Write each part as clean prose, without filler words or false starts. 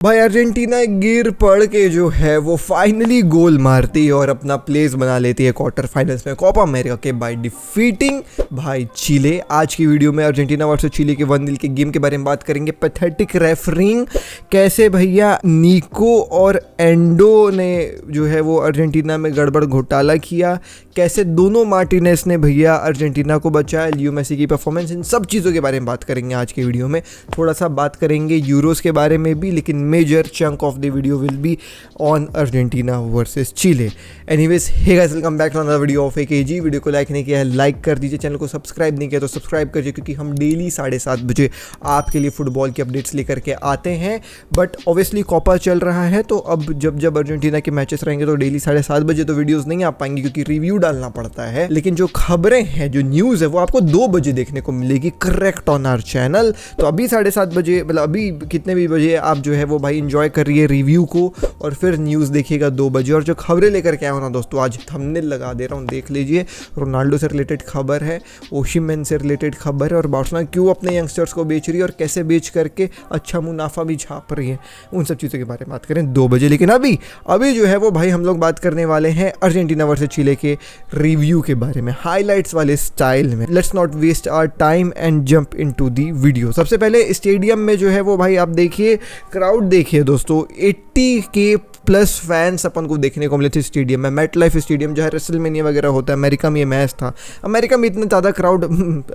भाई अर्जेंटीना गिर पड़ के जो है वो फाइनली गोल मारती है और अपना प्लेस बना लेती है क्वार्टर फाइनल्स में कोपा अमेरिका के बाय डिफीटिंग भाई चिले। आज की वीडियो में अर्जेंटीना वर्सेस चिले के 1-0 के गेम के बारे में बात करेंगे। पैथेटिक रेफरिंग, कैसे भैया निको और एंडो ने जो है वो अर्जेंटीना में गड़बड़ घोटाला किया, कैसे दोनों मार्टिनेस ने भैया अर्जेंटीना को बचाया, लियो मेसी की परफॉर्मेंस, इन सब चीज़ों के बारे में बात करेंगे आज की वीडियो में। थोड़ा सा बात करेंगे यूरोस के बारे में भी, लेकिन major chunk of the video will be on Argentina versus Chile. Anyways, hey guys, welcome back to another video of AKG. Video को लाइक नहीं किया है लाइक कर दीजिए, चैनल को सब्सक्राइब नहीं किया तो सब्सक्राइब करिए, क्योंकि हम डेली 7:30 बजे आपके लिए फुटबॉल की अपडेट्स लेकर के आते हैं। बट ऑब्वियसली कोपा चल रहा है, तो अब जब अर्जेंटीना के मैचेस रहेंगे तो डेली 7:30 बजे तो वीडियोज़ नहीं आ पाएंगी, क्योंकि रिव्यू डालना पड़ता है। लेकिन जो खबरें हैं, जो न्यूज़ है, वो आपको 2 बजे देखने को मिलेगी करेक्ट ऑन आवर चैनल। तो अभी 7:30 बजे, मतलब अभी कितने भी बजे आप जो है वो भाई इंजॉय करिए रिव्यू को, और फिर न्यूज़ देखिएगा 2 बजे। और जो खबरें लेकर के आया हूँ ना दोस्तों, आज थंबनेल लगा दे रहा हूँ, देख लीजिए। रोनाल्डो से रिलेटेड खबर है, ओशिमेन से रिलेटेड खबर है, और बार्सिलोना क्यों अपने यंगस्टर्स को बेच रही है और कैसे बेच करके अच्छा मुनाफा भी छाप रही है, उन सब चीज़ों के बारे में बात करें 2 बजे। लेकिन अभी जो है वो भाई हम लोग बात करने वाले हैं अर्जेंटीना वर्सेस चिले के रिव्यू के बारे में, हाईलाइट्स वाले स्टाइल में। Let's not waste our time and jump into the video. सबसे पहले स्टेडियम में जो है वो भाई आप देखिए, क्राउड देखिए दोस्तों, 80K प्लस फैंस अपन को देखने को मिले थे स्टेडियम में। मेट लाइफ स्टेडियम जो है रेसलमेनिया वगैरह होता है, अमेरिका में ये मैच था, अमेरिका में इतना ज़्यादा crowd,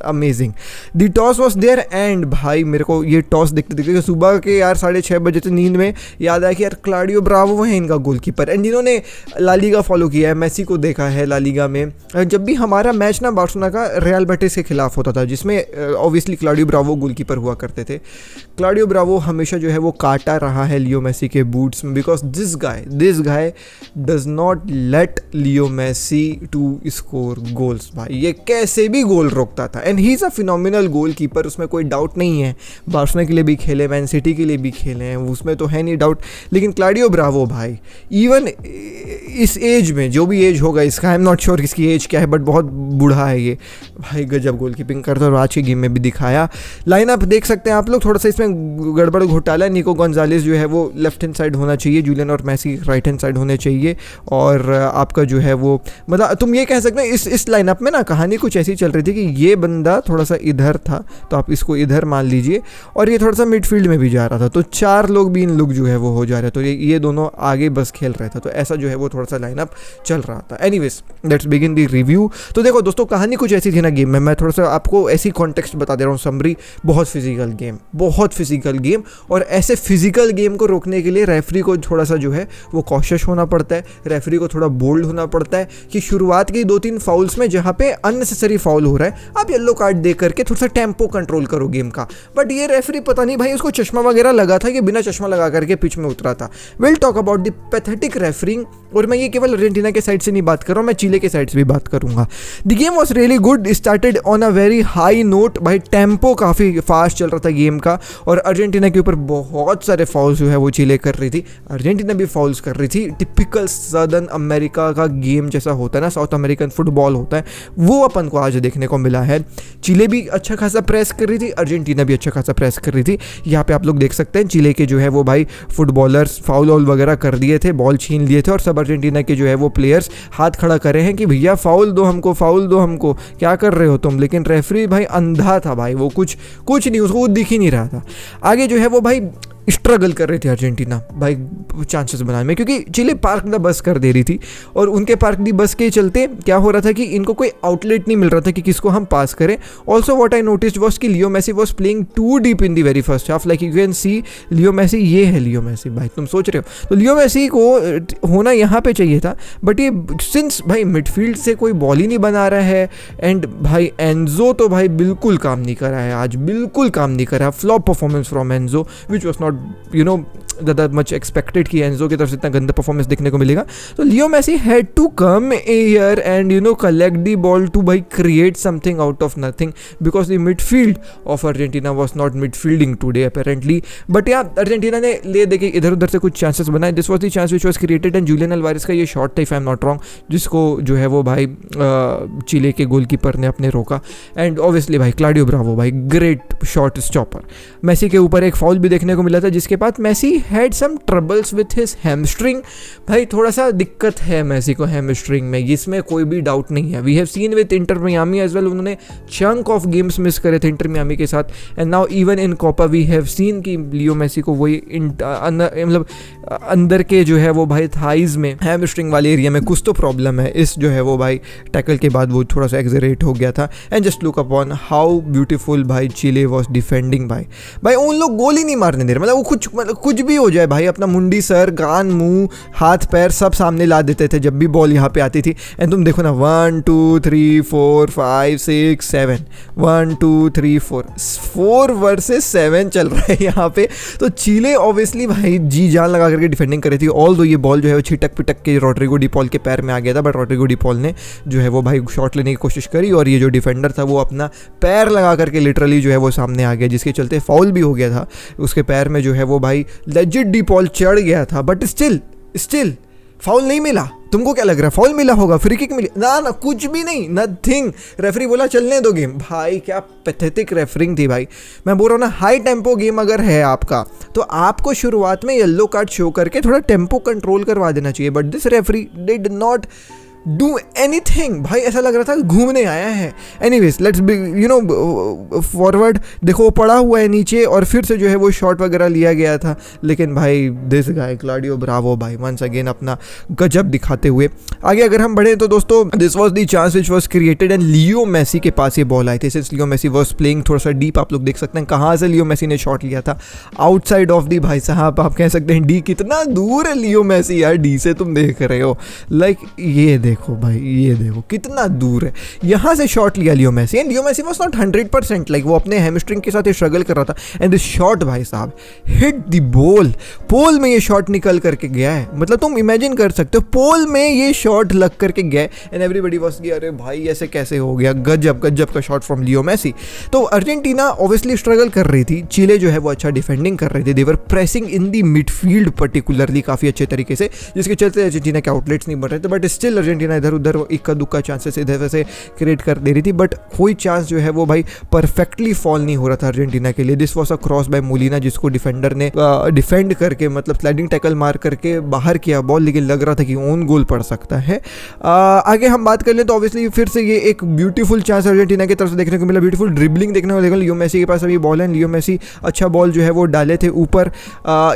amazing. The toss was there and भाई मेरे को ये टॉस देखते देखते सुबह के यार 6:30 बजे से नींद में याद आया कि यार क्लाउडियो ब्रावो है इनका गोलकीपर। एंड जिन्होंने ला लीगा फॉलो किया है, मेसी को देखा है ला लीगा में, जब भी हमारा मैच ना बार्सिलोना का रियल बेटिस के खिलाफ होता था, जिसमें ऑब्वियसली क्लाउडियो ब्रावो गोलकीपर हुआ करते थे, क्लाउडियो ब्रावो हमेशा जो है वो काटा रहा है लियो मेसी के बूट्स में, because this guy does not let Leo Messi to score goals. भाई ये कैसे भी गोल रोकता था, and he is a phenomenal goalkeeper, उसमें कोई डाउट नहीं है। बार्सिलोना के लिए भी खेले, मैन सिटी के लिए भी खेले हैं, उसमें तो है नहीं डाउट। लेकिन क्लाउडियो ब्रावो भाई इवन इस एज में, जो भी एज होगा इसका, आई एम नॉट श्योर इसकी एज क्या है, बट बहुत बूढ़ा है ये भाई, गजब गोल कीपिंग करता है, और आज के गेम में भी दिखाया। लाइनअप देख सकते हैं आप लोग, थोड़ा सा इसमें गड़बड़ घोटाला। निको गोंजालेस जो है वो लेफ्ट हैंड साइड होना चाहिए, जूलियन और मेसी राइट हैंड साइड होने चाहिए, और आपका जो है वो, मतलब तुम ये कह सकते हैं इस लाइनअप में ना कहानी कुछ ऐसी चल रही थी कि ये बंदा थोड़ा सा इधर था तो आप इसको इधर मान लीजिए, और ये थोड़ा सा मिडफील्ड में भी जा रहा था, तो 4 लोग भी इन लोग जो है वो हो जा रहे, तो ये दोनों आगे बस खेल रहे थे, तो ऐसा जो है वो थोड़ा सा लाइनअप चल रहा था। Anyways, let's begin the review. तो देखो दोस्तों, कहानी कुछ ऐसी थी ना गेम में, मैं थोड़ा सा आपको ऐसी कॉन्टेक्स्ट बता दे रहा हूँ, समरी। बहुत फिजिकल गेम, और ऐसे फिजिकल गेम को रोकने के लिए रेफरी को थोड़ा सा जो है वो कॉशियस होना पड़ता है, रेफरी को थोड़ा बोल्ड होना पड़ता है कि शुरुआत के 2-3 फाउल्स में जहाँ पे अननेसेसरी फाउल हो रहा है, आप येलो कार्ड दे करके थोड़ा सा टेम्पो कंट्रोल करो गेम का। बट ये रेफरी पता नहीं भाई उसको चश्मा वगैरह लगा था कि बिना चश्मा लगा करके पिच में उतरा था। Will talk about the pathetic referring, और मैं ये केवल अर्जेंटीना के साइड से नहीं बात कर रहा हूँ, मैं चिले के साइड से भी बात करूंगा। The game was really good, started on a very high note. भाई टेम्पो काफ़ी फास्ट चल रहा था गेम का, और अर्जेंटीना के ऊपर बहुत सारे फाउल्स जो है वो चिले कर रही थी, अर्जेंटीना भी फाउल्स कर रही थी। टिपिकल सदर्न अमेरिका का गेम जैसा होता है ना, साउथ अमेरिकन फुटबॉल होता है, वो अपन को आज देखने को मिला है। चिले भी अच्छा खासा प्रेस कर रही थी, अर्जेंटीना भी अच्छा खासा प्रेस कर रही थी। यहाँ पे आप लोग देख सकते हैं चिले के जो है वो भाई फुटबॉलर्स फाउल वगैरह कर दिए थे, बॉल छीन लिए थे, और सब अर्जेंटीना के जो है वो प्लेयर्स हाथ खड़ा करे हैं कि भैया फाउल दो हमको, क्या कर रहे हो तुम। लेकिन रेफरी भाई अंधा था भाई, वो कुछ नहीं, उसको दिख ही नहीं रहा था। आगे जो है वो भाई स्ट्रगल कर रही थी अर्जेंटीना भाई चांसेस बनाने में, क्योंकि चिले पार्क द बस कर दे रही थी, और उनके पार्क दी बस के चलते क्या हो रहा था कि इनको कोई आउटलेट नहीं मिल रहा था कि किसको हम पास करें। Also what I noticed was कि Leo Messi was playing too deep in the very first half, like you can see Leo Messi, ये है लियो मेसी भाई, तुम सोच रहे हो, तो लियो मेसी को होना यहाँ पे चाहिए था, बट ये सिंस भाई मिडफील्ड से कोई बॉल ही नहीं बना रहा है, एंड भाई एंजो तो भाई बिल्कुल काम नहीं करा है आज, बिल्कुल काम नहीं करा। Flop performance from Enzo, which was not ज़्यादा मच एक्सपेक्टेड कि एंजो की तरफ से इतना गंदा परफॉर्मेंस देखने को मिलेगा। तो Leo Messi had to come here and collect the ball to भाई create something out of nothing, because the midfield of Argentina was not midfielding today apparently. But yeah Argentina ने ले देके इधर उधर से कुछ चांसेस बनाए। This was the chance which was created, and Julian Alvarez का ये शॉट था, if I am not wrong, जिसको जो है वो भाई चिले के गोलकीपर ने अपने रोका। एंड ऑब्वियसली भाई क्लाउडियो ब्रावो भाई ग्रेट शॉट स्टॉपर। मेसी के ऊपर एक फाउल भी देखने को मिला था, जिसके बाद Messi had some troubles with his hamstring. भाई थोड़ा सा दिक्कत है मेसी को हैमस्ट्रिंग में, इसमें कोई भी डाउट नहीं है। We have seen with Inter Miami as well, उन्होंने चंक ऑफ गेम्स मिस करे थे इंटर मियामी के साथ, and now even in Copa we have seen कि लियो मेसी को वही मतलब अंदर के जो है वो भाई थाइज में हैमस्ट्रिंग वाले एरिया में कुछ तो प्रॉब्लम है। इस जो है वो भाई टैकल के बाद वो थोड़ा सा एक्सरेट हो गया था। And just look upon how beautiful भाई चिले वॉज डिफेंडिंग। भाई उन लोग गोल ही नहीं मारने दे रहे, मतलब वो कुछ भी हो जाए भाई, अपना मुंडी सर कान मुंह हाथ पैर सब सामने ला देते थे जब भी बॉल यहाँ पे आती थी। एंड तुम देखो ना 1 2 3 4 5 6 7 1 2 3 4 वर्सेस 7 चल रहा है यहाँ पे। तो चिले ऑब्वियसली भाई जी जान लगा करके डिफेंडिंग कर रही थी। ऑल दो ये बॉल जो है वो छिटक पिटक के रॉड्रिगो डी पॉल के पैर में आ गया था, बट रॉड्रिगो डी पॉल ने जो है वो भाई शॉट लेने की कोशिश करी और ये जो डिफेंडर था वो अपना पैर लगा करके लिटरली जो है वो सामने आ गया, जिसके चलते फाउल भी हो गया था उसके पैर में जो है वो भाई लेजिट डी पॉल चढ़ गया था, बट स्टिल फाउल नहीं मिला। तुमको क्या लग रहा है फाउल मिला होगा, फ्री किक मिली? ना कुछ भी नहीं, नथिंग। रेफरी बोला चलने दो गेम। भाई क्या पैथेटिक रेफरिंग थी भाई। मैं बोल रहा हूँ ना, हाई टेम्पो गेम अगर है आपका तो आपको शुरुआत में येलो कार्ड शो करके थोड़ा टेम्पो कंट्रोल करवा देना चाहिए, but this referee did not do anything. भाई ऐसा लग रहा था घूमने आया है। Anyways let's forward. देखो वो पड़ा हुआ है नीचे और फिर से जो है वो शॉट वगैरह लिया गया था, लेकिन भाई दिस गाय क्लॉडियो ब्रावो भाई वंस अगेन अपना गजब दिखाते हुए आगे अगर हम बढ़े तो दोस्तों this was the chance which was created and Leo Messi के पास ये बॉल आई थी। Since Leo Messi was playing थोड़ा सा डीप, आप लोग देख सकते हैं कहाँ से लियो मेसी ने शॉट लिया था, आउटसाइड ऑफ दी। भाई साहब आप कह सकते हैं डी कितना दूर है लियो मेसी यार, डी से तुम देख रहे हो लाइक ये देखो भाई, ये देखो कितना दूर है। यहाँ से शॉट लिया Leo Messi and Leo Messi was not 100% like वो अपने हैमस्ट्रिंग के साथ स्ट्रगल कर रहा था एंड दिस शॉट भाई साहब हिट द बॉल। पोल में ये शॉट निकल करके गया है, मतलब तुम इमेजिन कर सकते हो पोल में ये शॉट लग करके गया एंड एवरीबॉडी वाज कि अरे भाई ऐसे कैसे हो गया, गजब का शॉट फ्रॉम लियो मेसी। तो अर्जेंटीना ऑब्वियसली स्ट्रगल कर रही थी, चिले जो है वो अच्छा डिफेंडिंग कर रहे थे, दे वर प्रेसिंग इन दी मिडफील्ड पर्टिकुलरली काफ़ी अच्छे तरीके से, जिसके चलते अर्जेंटीना के आउटलेट्स नहीं बन रहे थे, बट स्टिल अर्जेंटीना इधर उधर इक्का दुक्का चांसेस इधर वैसे क्रिएट कर दे रही थी, बट कोई चांस जो है वो भाई परफेक्टली फॉल नहीं हो रहा था अर्जेंटीना के लिए। This was a cross bye Molina जिसको डिफेंडर ने डिफेंड करके मतलब स्लाइडिंग टैकल मार करके बाहर किया बॉल, लेकिन लग रहा था कि ओन गोल पड़ सकता है। आगे हम बात कर लें तो ऑब्वियसली फिर से ये एक ब्यूटीफुल चांस अर्जेंटीना की तरफ से देखने को मिला, ब्यूटीफुल ड्रिबलिंग देखने को मिला। लियो मेसी के पास अभी बॉल है, लियो मेसी अच्छा बॉल जो है वो डाले थे ऊपर,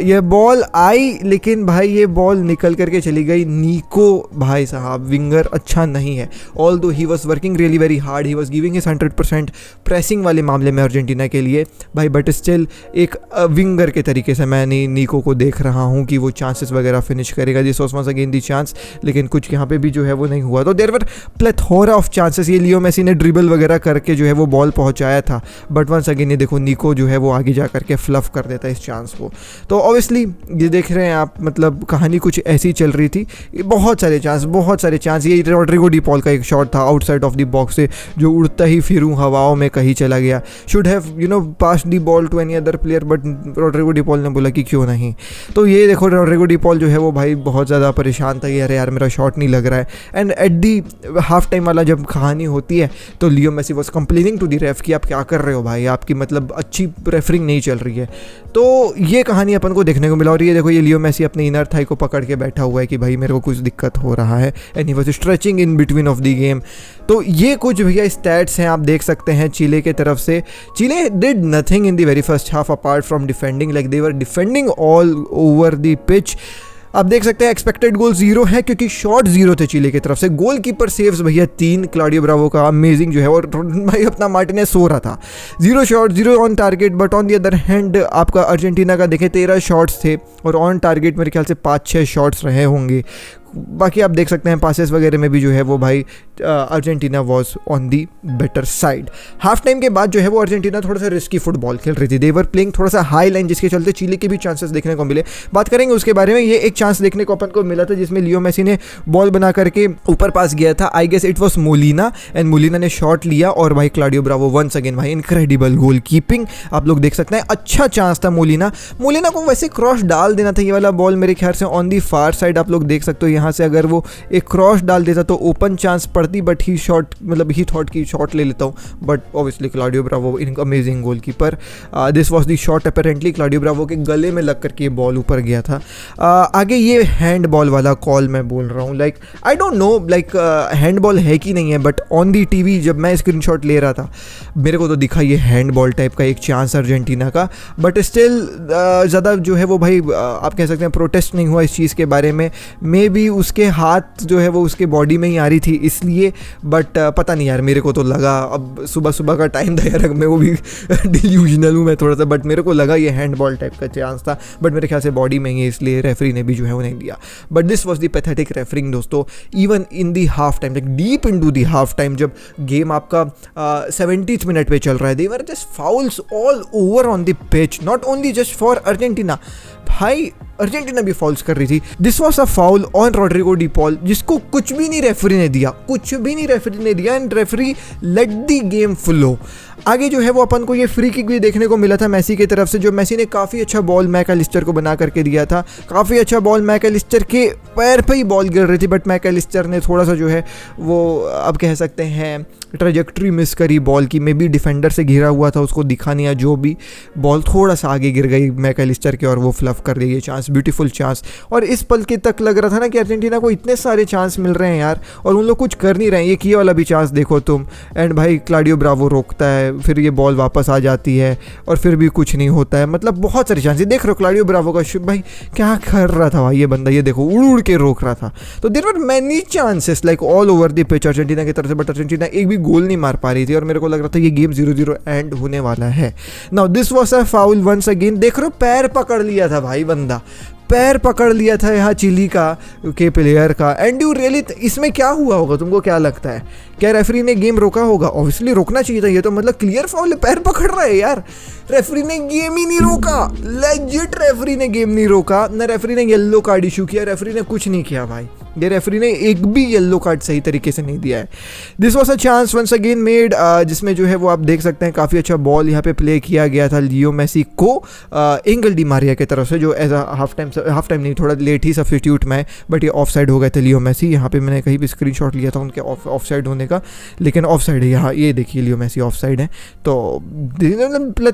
ये बॉल आई लेकिन भाई ये बॉल निकल करके चली गई। निको भाई साहब विंगर अच्छा नहीं है, although he was working really very hard, he was giving his 100% pressing वाले मामले में अर्जेंटीना के लिए भाई, बट स्टिल एक विंगर के तरीके से मैं निको को देख रहा हूँ कि वो चांसेस वगैरह फिनिश करेगा। This was once again the chance, लेकिन कुछ यहाँ पे भी जो है वो नहीं हुआ। तो there were plethora of chances, ये लियो मेसी ने ड्रिबल वगैरह करके जो है वो बॉल पहुँचाया था, बट वंस अगेन ये देखो निको जो है वो आगे जा करके फ्लफ कर देता है इस चांस को। तो ऑब्वियसली ये देख रहे हैं आप, मतलब कहानी कुछ ऐसी चल रही थी, बहुत सारे चांस। ये रॉड्रिगो डी पॉल का एक शॉट था आउटसाइड ऑफ द बॉक्स से जो उड़ता ही फिरूं हवाओं में कहीं चला गया, should have pass the ball to any other player, but Rodrigo De Paul ने बोला कि क्यों नहीं। तो ये देखो रॉड्रिगो डी पॉल जो है वो भाई बहुत ज़्यादा परेशान था, ये अरे यार मेरा शॉट नहीं लग रहा है। And at the half time वाला जब कहानी होती है तो Leo Messi was complaining to the ref कि आप क्या कर रहे हो भाई, आपकी मतलब अच्छी रेफरिंग नहीं चल रही है। तो ये कहानी अपन को देखने को मिला। और ये देखो ये लियो मेसी अपने इनर थाई को पकड़ के बैठा हुआ है कि भाई मेरे को कुछ दिक्कत हो रहा है, and he was stretching in between of the game. तो ये कुछ भैया स्टैट्स हैं आप देख सकते हैं चिले के तरफ से। Chile did nothing in the very first half apart from defending, like they were defending all over the pitch. आप देख सकते हैं एक्सपेक्टेड गोल 0 है क्योंकि शॉट 0 थे चिले की तरफ से। गोलकीपर सेव्स भैया 3 क्लॉडियो ब्रावो का अमेजिंग जो है, और भाई अपना मार्टिनेज सो रहा था। 0 shot 0 on target, but on the other hand आपका अर्जेंटीना का देखें 13 शॉट्स थे और ऑन टारगेट मेरे ख्याल से 5-6 शॉट्स रहे होंगे। बाकी आप देख सकते हैं पासेस वगैरह में भी जो है वो भाई Argentina was on the better side. Half time के बाद जो है वो अर्जेंटीना थोड़ा सा रिस्की फुटबॉल खेल रही थी, देवर प्लेइंग थोड़ा सा हाई लाइन, जिसके चलते चिली के भी चांसेस देखने को मिले। बात करेंगे उसके बारे में। ये एक चांस देखने को अपन को मिला था जिसमें लियो मेसी ने बॉल बना करके ऊपर पास गया था, I guess it was Molina, and Molina ने शॉट लिया और भाई क्लॉडियो ब्रावो वंस अगेन भाई इनक्रेडिबल गोल कीपिंग आप लोग देख सकते हैं। अच्छा चांस था मोलिना को वैसे क्रॉस डाल देना था, ये वाला बॉल मेरे ख्याल से ऑन दी फार साइड आप लोग देख सकते हो यहाँ से अगर वो एक क्रॉस डाल देता तो ओपन चांस पड़ती, बट ही शॉट मतलब ही थॉट की शॉट ले लेता हूँ, but obviously Claudio Bravo in amazing goalkeeper. This was the shot apparently Claudio Bravo के गले में लग करके ये बॉल ऊपर गया था। आगे ये हैंड बॉल वाला कॉल मैं बोल रहा हूँ, like I don't know like hand ball है कि नहीं है, बट ऑन दी टीवी जब मैं स्क्रीनशॉट ले रहा था मेरे को तो दिखा ये हैंड बॉल टाइप का एक चांस अर्जेंटीना का, बट स्टिल ज़्यादा जो है वो भाई आप कह सकते हैं प्रोटेस्ट नहीं हुआ इस चीज़ के बारे में। मे बी उसके हाथ जो है वो उसके बॉडी में ही आ रही थी इसलिए, बट पता नहीं यार, मेरे को तो लगा, अब सुबह सुबह का टाइम था यार, मैं वो भी डिल्यूजनल हूँ मैं थोड़ा सा, बट मेरे को लगा ये हैंड बॉल टाइप का चांस था, बट मेरे ख्याल से बॉडी में ही है इसलिए रेफरी ने भी जो है वो नहीं दिया। But this was the pathetic refereeing दोस्तों, even in the half time, like deep in to the half time, जब गेम आपका 70th मिनट पे चल रहा है, they were just fouls all over on the pitch, not only just for Argentina, भाई Argentina भी fouls कर रही थी। This was a foul on Rodrigo De Paul, जिसको कुछ भी नहीं रेफरी ने दिया, कुछ भी नहीं रेफरी ने दिया, and referee let the game flow. आगे जो है वो अपन को ये फ्री किक भी देखने को मिला था मेसी की तरफ से, जो मेसी ने काफ़ी अच्छा बॉल मैकलिस्टर को बना करके दिया था, काफ़ी अच्छा बॉल मैकलिस्टर के पैर पे ही बॉल गिर रही थी, बट मैकलिस्टर ने थोड़ा सा जो है वो अब कह सकते हैं ट्रेजेक्ट्री मिस करी बॉल की, मे बी डिफेंडर से घिरा हुआ था, उसको दिखा नहीं, जो भी बॉल थोड़ा सा आगे गिर गई मैकलिस्टर के और वो फ्लफ कर दी ये चांस, ब्यूटीफुल चांस। और इस पल के तक लग रहा था ना कि अर्जेंटीना को इतने सारे चांस मिल रहे हैं यार और उन लोग कुछ कर नहीं रहे हैं, ये किए वाला भी चांस देखो तुम, एंड भाई क्लाउडियो ब्रावो रोकता है, फिर ये बॉल वापस आ जाती है और फिर भी कुछ नहीं होता है, मतलब बहुत सारे चांस देख रहे हो क्लाउडियो ब्रावो का, भाई क्या कर रहा था भाई ये बंदा, ये देखो उड़ उड़ के रोक रहा था। तो there were many chances like all over the pitch Argentina की तरफ से, बट अर्जेंटीना एक भी गोल नहीं मार पा रही थी और मेरे को लग रहा था ये गेम 0-0 एंड होने वाला है। Now this was a foul once again, देख रहे हो पैर पकड़ लिया था भाई, बंदा पैर पकड़ लिया था यहाँ चिली का के प्लेयर का, एंड यू रियली, इसमें क्या हुआ होगा तुमको क्या लगता है, क्या रेफरी ने गेम रोका होगा? ऑब्वियसली रोकना चाहिए था, ये तो मतलब क्लियर फाउल है, पैर पकड़ रहा है यार, रेफरी ने गेम ही नहीं रोका, लेजिट रेफरी ने गेम नहीं रोका, ना रेफरी ने येलो कार्ड इशू किया, रेफरी ने कुछ नहीं किया भाई, ये रेफरी ने एक भी येलो कार्ड सही तरीके से नहीं दिया है। This was a chance once again made, जिसमें जो है वो आप देख सकते हैं काफ़ी अच्छा बॉल यहाँ पे प्ले किया गया था लियो मेसी को एंगल डी मारिया की तरफ से, जो एज अ हाफ टाइम नहीं, थोड़ा लेट ही सब्स्टिट्यूट में, बट ये ऑफ साइड हो गए थे लियो मेसी। यहाँ पे मैंने कहीं भी स्क्रीनशॉट लिया था उनके ऑफ साइड होने का, लेकिन ऑफ साइड है यहाँ, ये देखिए लियो मेसी ऑफ साइड है। तो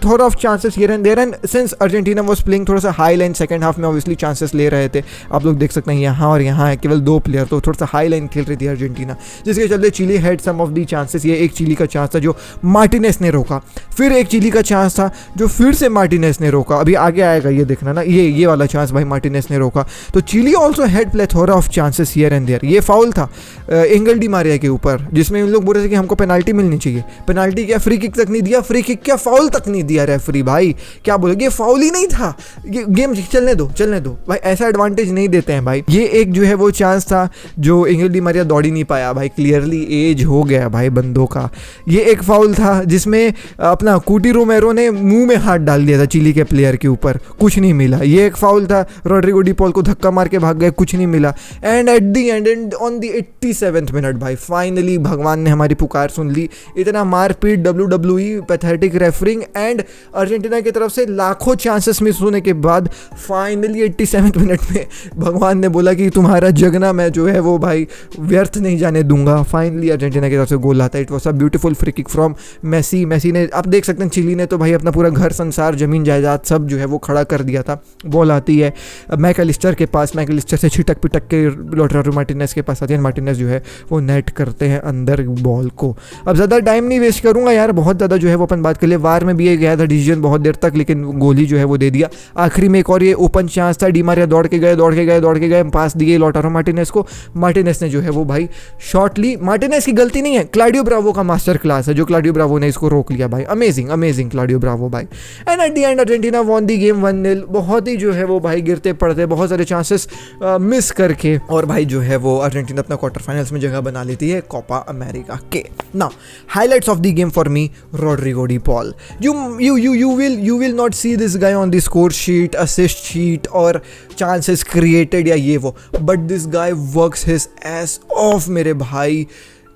थोड़ा of chances here and there, and since Argentina was playing थोड़ा सा हाई लाइन सेकंड हाफ में, ऑब्वियसली चांसेस ले रहे थे, आप लोग देख सकते हैं यहाँ और यहाँ है केवल 2 प्लेयर, तो थोड़ा सा हाई लाइन खेल रही थी अर्जेंटीना, जिसके चलते Chile had some of the chances. ये एक चिली का चांस था जो मार्टिनेस ने रोका, फिर एक चिली का चांस था जो फिर से मार्टिनेस ने रोका, अभी आगे आएगा ये देखना ना, ये वाला चांस भाई मार्टिनेस ने रोका। तो Chile also had plethora of chances here and there. ये फाउल था एंगल डी मारिया के ऊपर, जिसमें इन लोग बोल रहे थे कि हमको पेनाल्टी मिलनी चाहिए, पेनाल्टी क्या, फ्री किक तक नहीं दिया, फ्री किक क्या, फाउल तक नहीं दिया रेफरी, भाई क्या बोलोगे, ये फाउल ही नहीं था, ये गेम चलने दो भाई, ऐसा एडवांटेज नहीं देते हैं भाई। ये एक जो है वो चांस था जो एंगल डी मारिया दौड़ ही नहीं पाया भाई, क्लियरली एज हो गया भाई बंदों का। ये एक फाउल था जिसमें अपना कूटी रोमेरो ने मुंह में हाथ डाल दिया था चिली के प्लेयर के ऊपर, कुछ नहीं मिला। ये एक फाउल था, रॉड्रिगो डी पॉल को धक्का मार के भाग गए, कुछ नहीं मिला। And at the and on the 87th minute भाई फाइनली भगवान ने हमारी पुकार सुन ली। इतना मारपीट, WWE, pathetic referring and Argentina की तरफ से लाखों चांसेस मिस होने के बाद फाइनली 87th मिनट में भगवान ने बोला कि तुम्हारा जगना मैं जो है वो भाई व्यर्थ नहीं जाने दूंगा। फाइनली अर्जेंटीना की तरफ से गोल आता है। It was a beautiful free kick from Messi ने, आप देख सकते हैं चिली ने तो भाई अपना पूरा घर संसार जमीन जायदाद सब जो है वो खड़ा कर दिया था। बॉल आती है मैकलिस्टर के पास, मैकलिस्टर से छिटक पिटक के लॉटारो मार्टिनेज के पास आती है, मार्टिनेज जो है वो नेट करते हैं अंदर बॉल को। अब ज़्यादा टाइम नहीं वेस्ट करूंगा यार, बहुत ज़्यादा जो है वो अपन बात कर ले। वार में भी ये गया था डिसीजन बहुत देर तक, लेकिन गोली जो है वो दे दिया। आखिरी में एक और ये ओपन चांस था, डी मारिया दौड़ के गए पास दिए लॉटारो मार्टिनेज को। मार्टिनेज ने जो है वो भाई शॉट ली। मार्टिनेज की गलती नहीं है, क्लाउडियो ब्रावो का मास्टर क्लास है जो क्लाउडियो ब्रावो ने इसको रोक लिया भाई। अमेजिंग क्लाउडियो ब्रावो भाई। And at the end Argentina won the game 1-0। बहुत ही जो है वो भाई गिरते पड़ते, बहुत सारे चांसेस मिस करके, और भाई जो है वो अर्जेंटीना अपना क्वार्टर फाइनल्स में जगह बना लेती है कोपा अमेरिका के। Now highlights of the game for me, Rodrigo De Paul. You will not see this guy on the score sheet, assist sheet और chances created या ये वो, but this guy works his ass off मेरे भाई।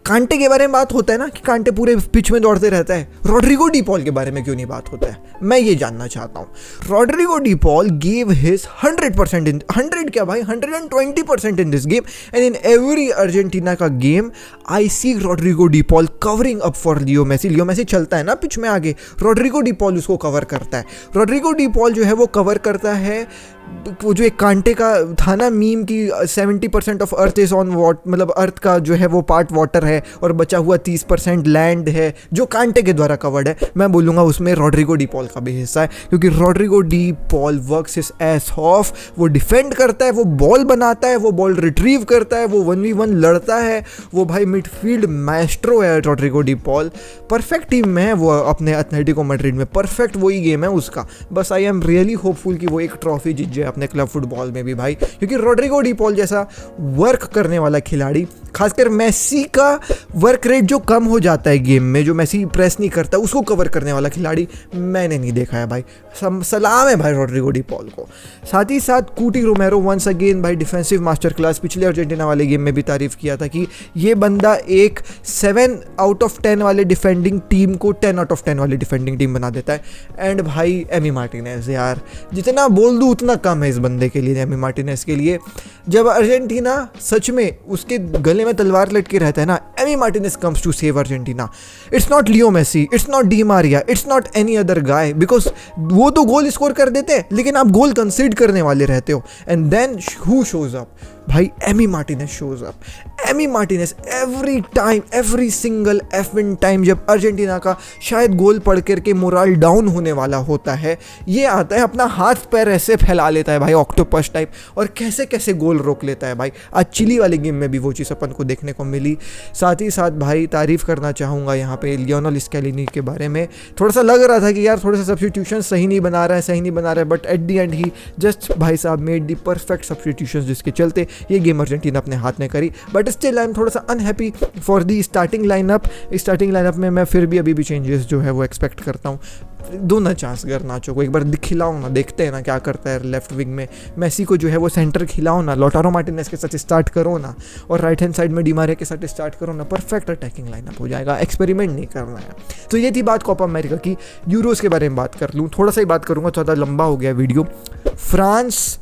कांटे के बारे में बात होता है ना कि कांटे पूरे पिच में दौड़ते रहता है, रॉड्रिगो डी पॉल के बारे में क्यों नहीं बात होता है? मैं ये जानना चाहता हूँ। Rodrigo De Paul give his 100% in 100 क्या भाई 120% in this game, and in every Argentina का game I see Rodrigo De Paul covering up for Leo Messi. Leo Messi चलता है ना पिच में आगे, रॉड्रिगो डी पॉल उसको कवर करता है। रॉड्रिगो डी पॉल जो है वो कवर करता है वो जो एक कांटे का था ना मीम की 70% of earth is on what, मतलब अर्थ का जो है वो पार्ट वाटर है और बचा हुआ 30% लैंड है जो कांटे के द्वारा कवर्ड है। मैं बोलूँगा उसमें रॉड्रिगो डी पॉल का भी हिस्सा है, क्योंकि Rodrigo De Paul works his ass off. वो डिफेंड करता है, वो बॉल बनाता है, वो बॉल रिट्रीव करता है, वो 1v1 लड़ता है। वो भाई मिडफील्ड माएस्ट्रो है Rodrigo De Paul. Perfect team में है वो अपने एथलेटिको मैड्रिड में, परफेक्ट वही गेम है उसका। बस आई एम रियली होपफुल कि वो एक ट्रॉफी जीत जाए अपने क्लब फुटबॉल में भी भाई, क्योंकि रॉड्रिगो डी पॉल जैसा वर्क करने वाला खिलाड़ी, खासकर मेसी का वर्क रेट जो कम हो जाता है गेम में, जो मेसी प्रेस नहीं करता उसको कवर करने वाला खिलाड़ी मैंने नहीं देखा है भाई। सलाम है भाई रॉड्रिगो डी पॉल को। साथ ही साथ कूटी रोमेरो वंस अगेन भाई डिफेंसिव मास्टर क्लास। पिछले अर्जेंटीना वाले गेम में भी तारीफ किया था कि ये बंदा एक 7 आउट ऑफ 10 वाले डिफेंडिंग टीम को 10 आउट ऑफ 10 वाली डिफेंडिंग टीम बना देता है। एंड भाई एमी मार्टिनेज, यार जितना बोल दूँ उतना कम है इस बंदे के लिए, एमी मार्टिनेज के लिए। जब अर्जेंटीना सच में उसके गले में तलवार लटके रहता है ना, Emi Martinez comes to save Argentina. It's not Leo Messi, it's not Di Maria, it's not any other guy, because वो तो गोल स्कोर कर देते हैं लेकिन आप गोल कंसीड करने वाले रहते हो। And then who shows up? भाई Emi Martinez shows up. Emi Martinez every time, every single effing time जब अर्जेंटीना का शायद गोल पड़ करके मोरल डाउन होने वाला होता है, ये आता है अपना हाथ पैर ऐसे फैला लेता है भाई ऑक्टोपस टाइप, और कैसे कैसे गोल रोक लेता है भाई। आज चिली वाले गेम में भी वो चीज़ अपन को देखने को मिली। साथ ही साथ भाई तारीफ करना चाहूँगा यहाँ पे लियोनेल स्कैलिनी के बारे में। थोड़ा सा लग रहा था कि यार थोड़ा सा सब्स्टिट्यूशन सही नहीं बना रहा है, but at the and he just भाई साहब मेड दी परफेक्ट सब्स्टिट्यूशन, जिसके चलते ये गेम अर्जेंटीना अपने हाथ में करी। बट स्टिल आई एम थोड़ा सा unhappy for the starting lineup. Starting lineup में मैं फिर भी अभी भी चेंजेस जो है वो एक्सपेक्ट करता हूँ। दो ना चांस गर्नाचो को एक बार खिलाओ ना, देखते हैं ना क्या करता है लेफ्ट विंग में। मेसी को जो है वो सेंटर खिलाओ ना, लोटारो मार्टिनेज के साथ स्टार्ट करो ना, और राइट हैंड साइड में डी मारिया के साथ स्टार्ट करो ना। परफेक्ट अटैकिंग लाइनअप हो जाएगा, एक्सपेरिमेंट नहीं करना है। तो ये थी बात कोपा अमेरिका की। यूरोस के बारे में बात कर लूँ, थोड़ा सा ही बात करूँगा, ज़्यादा लंबा हो गया video. France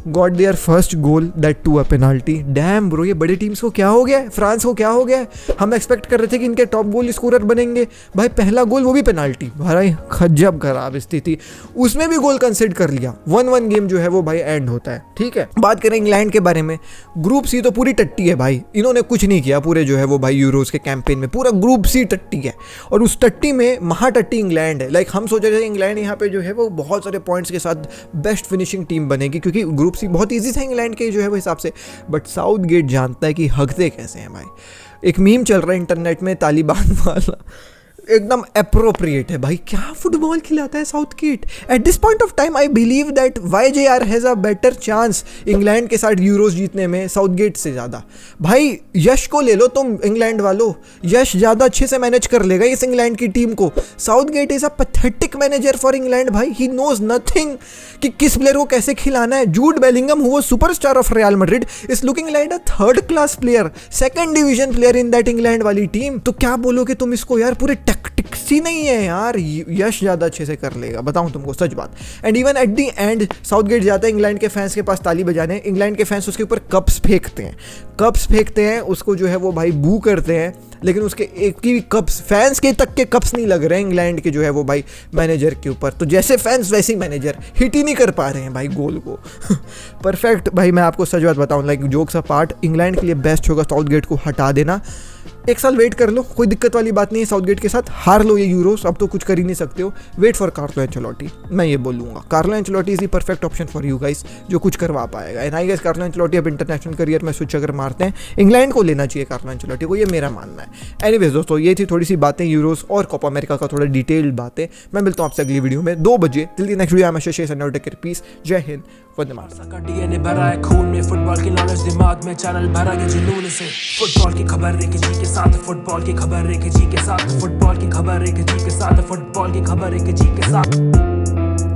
got their first goal, that too a penalty. Damn bro, ये बड़ी टीम्स को क्या हो गया है, फ्रांस को क्या हो गया है? हम एक्सपेक्ट कर रहे थे कि इनके टॉप गोल स्कोरर बनेंगे भाई, पहला गोल वो भी पेनाल्टी। भाई खजब खराब स्थिति, उसमें भी गोल कंसीड कर लिया। 1-1 गेम जो है वो भाई एंड होता है। ठीक है, बात करें इंग्लैंड के बारे में। ग्रुप सी तो पूरी टट्टी है भाई, इन्होंने कुछ नहीं किया पूरे जो है वो भाई यूरोस के कैंपेन में। पूरा ग्रुप सी टट्टी है, और उस टट्टी में महाटट्टी इंग्लैंड है। लाइक हम सोच रहे थे इंग्लैंड यहाँ पे जो है वो बहुत सारे पॉइंट्स के साथ बेस्ट फिनिशिंग टीम बनेगी, क्योंकि ग्रुप सी बहुत ईजी था इंग्लैंड के जो है वो हिसाब से। बट साउथगेट जानता है कि हकते कैसे हैं भाई। एक मीम चल रहा है इंटरनेट में तालिबान वाला, एकदम अप्रोप्रिएट है भाई। क्या फुटबॉल खिलाता है Southgate. At this point of time I believe that YJR has a better chance England के साथ यूरोस जीतने में साउथगेट से ज़्यादा। भाई यश को ले लो तुम इंग्लैंड वालों, यश ज़्यादा अच्छे से मैनेज कर लेगा इस इंग्लैंड की टीम को। Southgate is a pathetic manager for England भाई। ही नोज नथिंग कि किस प्लेयर को कैसे खिलाना है। Jude Bellingham who was superstar of real Madrid is looking like a third class player, second division player in that England वाली team. तो क्या बोलोगे तुम इसको यार, पूरे टैक्टिक्स ही नहीं है यार। यश ज़्यादा अच्छे से कर लेगा, बताऊं तुमको सच बात। And even at the and Southgate जाता है इंग्लैंड के फैंस के पास ताली बजाने। इंग्लैंड के फैंस उसके ऊपर कप्स फेंकते हैं, उसको जो है वो भाई बू करते हैं, लेकिन उसके एक की भी कप्स, फैंस के तक के कप्स नहीं लग रहे हैं इंग्लैंड के जो है वो भाई मैनेजर के ऊपर। तो जैसे फैंस वैसे ही मैनेजर हिट ही नहीं कर पा रहे हैं भाई गोल को। परफेक्ट भाई, मैं आपको सच बात बताऊं, लाइक जोक्स अपार्ट, इंग्लैंड के लिए बेस्ट होगा साउथगेट को हटा देना। एक साल वेट कर लो, कोई दिक्कत वाली बात नहीं है साउथगेट के साथ। हार लो ये यूरोस, अब तो कुछ कर ही नहीं सकते हो। वेट फॉर कार्लो एंचेलोटी, मैं ये बोलूँगा। Carlo Ancelotti is the perfect option for you guys, जो कुछ करवा पाएगा। And I guess Carlo Ancelotti अब इंटरनेशनल करियर में स्विच अगर मारते हैं, इंग्लैंड को लेना चाहिए कार्लो एंचेलोटी को, ये मेरा मानना है। एनीवेज दोस्तों, ये थी थोड़ी सी बातें यूरोस और कोपा अमेरिका का, थोड़ा डिटेल्ड बातें। मैं मिलता हूँ आपसे अगली वीडियो में 2 बजे। Till the next video, I am Shashi Sanna, take care, peace, जय हिंद, वंदे मातरम। डीएनए भरा है खून में, फुटबॉल की नॉलेज दिमाग में, चैनल भरा है जुनून से। फुटबॉल की खबर एक जी के साथ, फुटबॉल की खबर एक जी के साथ, फुटबॉल की खबर एक जी के साथ, फुटबॉल की खबर एक जी के साथ।